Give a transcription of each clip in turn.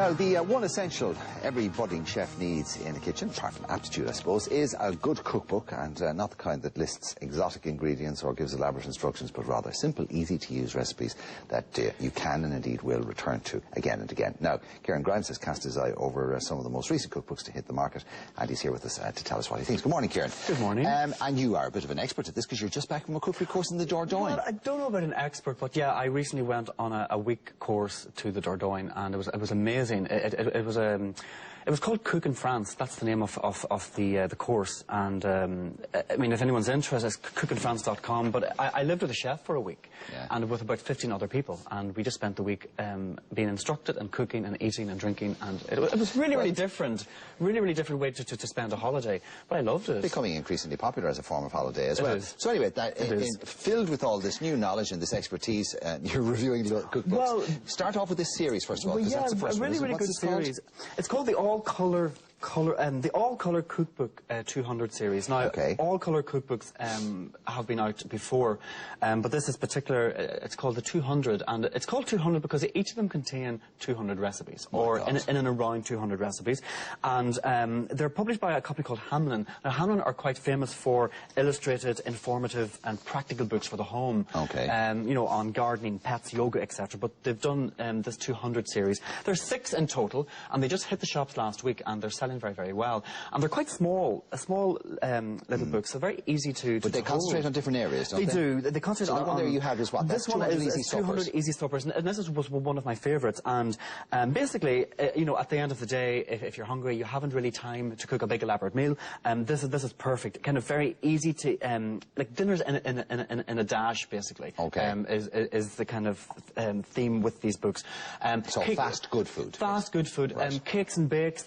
Now, the one essential every budding chef needs in the kitchen, apart from aptitude, I suppose, is a good cookbook, and not the kind that lists exotic ingredients or gives elaborate instructions, but rather simple, easy-to-use recipes that you can and indeed will return to again and again. Now, Kieran Grimes has cast his eye over some of the most recent cookbooks to hit the market, and he's here with us to tell us what he thinks. Good morning, Kieran. Good morning. And you are a bit of an expert at this because you're just back from a cookery course in the Dordogne. Well, I don't know about an expert, but yeah, I recently went on a week course to the Dordogne, and it was amazing. It was called Cook in France. That's the name of the course. And I mean, if anyone's interested, it's cookinfrance.com. But I lived with a chef for a week, and with about 15 other people, and we just spent the week being instructed and cooking and eating and drinking, and it was really different, really different way to spend a holiday. But I loved it. Becoming increasingly popular as a form of holiday as well. So anyway, filled with all this new knowledge and this expertise, you're reviewing the cookbooks. Well, start off with this series first of all, because that's the first one. A really good series. It's called the All-Colour Cookbook 200 series. Now, all-colour cookbooks have been out before, but this is particular. It's called the 200, and it's called 200 because each of them contain 200 recipes, or in and around 200 recipes, and they're published by a company called Hamlin. Now, Hamlin are quite famous for illustrated, informative, and practical books for the home. You know, on gardening, pets, yoga, etc. But they've done this 200 series. There's 6 in total, and they just hit the shops last week, and they're selling very well, and they're quite small, little books, so very easy to But they concentrate on different areas, don't they? They do. They concentrate on... one there you have is what? This one is 200 easy stoppers, and this was one of my favourites, and basically, you know, at the end of the day, if you're hungry, you haven't really time to cook a big elaborate meal, this is perfect, kind of very easy to, like dinners in a dash, basically, is the kind of theme with these books. So fast, good food. Fast, good food, cakes and bakes.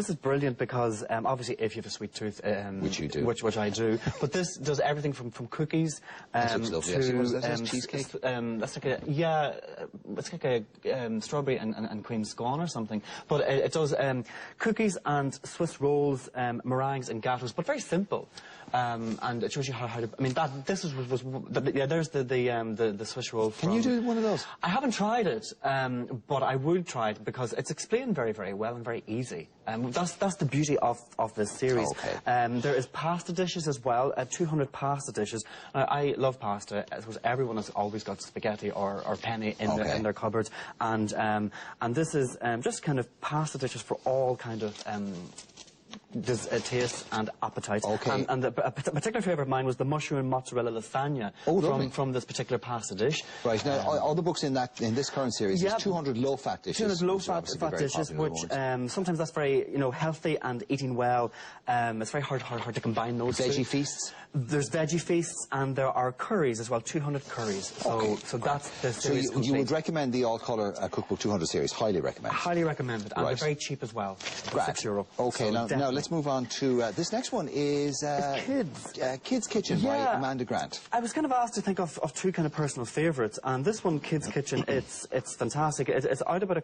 This is brilliant because obviously if you have a sweet tooth, which you do, which I do, but this does everything from cookies to cheesecake. That's like it's like a strawberry and cream scone or something. But it does cookies and Swiss rolls, meringues and gatos, but very simple. And it shows you how to. I mean, there's the Swiss roll. Can you do one of those? I haven't tried it, but I would try it because it's explained very well and very easy. That's the beauty of this series. There is pasta dishes as well, 200 pasta dishes. I love pasta. I suppose everyone has always got spaghetti or penne in their cupboards, and this is just kind of pasta dishes for all kind of. Taste and appetite. And a particular favourite of mine was the mushroom mozzarella lasagna from this particular pasta dish. Right, now all the books in this current series is 200 low-fat dishes. 200 low-fat dishes, which sometimes that's very, you know, healthy and eating well. It's very hard to combine those two. Veggie feasts? There's veggie feasts, and there are curries as well, 200 curries. So that's the series. So you would recommend the All-Colour Cookbook 200 series? Highly recommend it? Highly recommend it, and they're very cheap as well. €6. Okay, now let's move on to this next one is Kids Kitchen by Amanda Grant. I was kind of asked to think of 2 kind of personal favourites, and this one, Kids Kitchen, it's fantastic. It's out about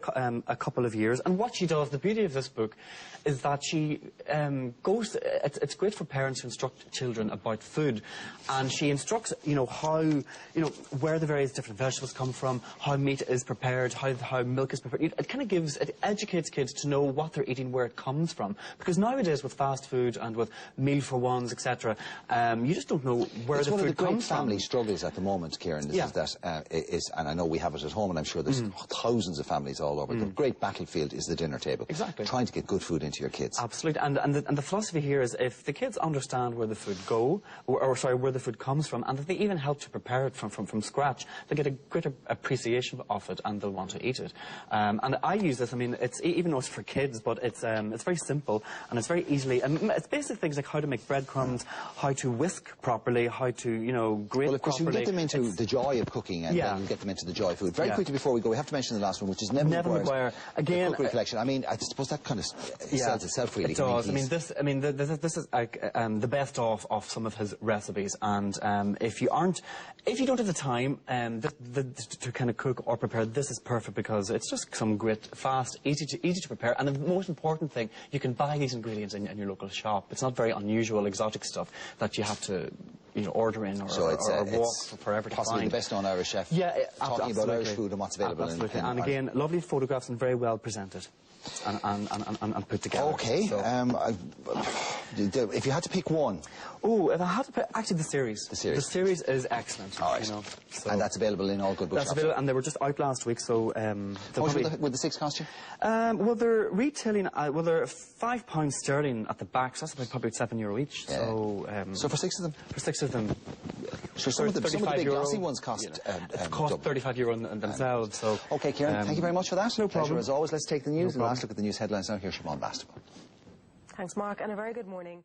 a couple of years, and what she does, the beauty of this book, is that she it's great for parents to instruct children about food, and she instructs, you know, how, you know, where the various different vegetables come from, how meat is prepared, how milk is prepared. It educates kids to know what they're eating, where it comes from, because nowadays with fast food and with meal for ones, etc., you just don't know where the food comes from. It's one of the great family struggles at the moment, Kieran, and I know we have it at home, and I'm sure there's thousands of families all over. The great battlefield is the dinner table. Exactly. Trying to get good food into your kids. Absolutely, and the philosophy here is if the kids understand where the food where the food comes from, and that they even help to prepare it from scratch, they get a greater appreciation of it, and they'll want to eat it. And I use this. I mean, even though it's for kids, but it's very simple, and it's very easily. It's basic things like how to make breadcrumbs, how to whisk properly, how to, you know, grate properly. Well, of course, you can get them into the joy of cooking, and then you get them into the joy of food. Very quickly before we go, we have to mention the last one, which is Neville Maguire. Again, cookery collection. I mean, I suppose that kind of sells itself, really. It does. This is like, the best of some of his recipes, and if you don't have the time to kind of cook or prepare, this is perfect because it's just some great, fast, easy to prepare, and the most important thing, you can buy these ingredients in your local shop. It's not very unusual, exotic stuff that you have to order in or, so it's, or walk it's forever to possibly find. the best known Irish chef talking about Irish food and what's available absolutely. in And again, lovely photographs and very well presented and put together. Okay. So. If you had to pick one. Oh, if I had to pick, actually the series. The series. The series is excellent. All right. So and that's available in all good bookshops? That's available, and they were just out last week, so... How much would the 6 cost you? Well, they're retailing, well, they're £5 sterling at the back, so that's probably €7 each. Yeah. So for 6 of them? For 6 of them. So some of the big glossy ones cost... it cost €35 in themselves, so... OK, Kieran, thank you very much for that. No problem. As always, let's take the news and last look at the news headlines now. Here's Siobhan Bastable. Thanks, Mark, and a very good morning.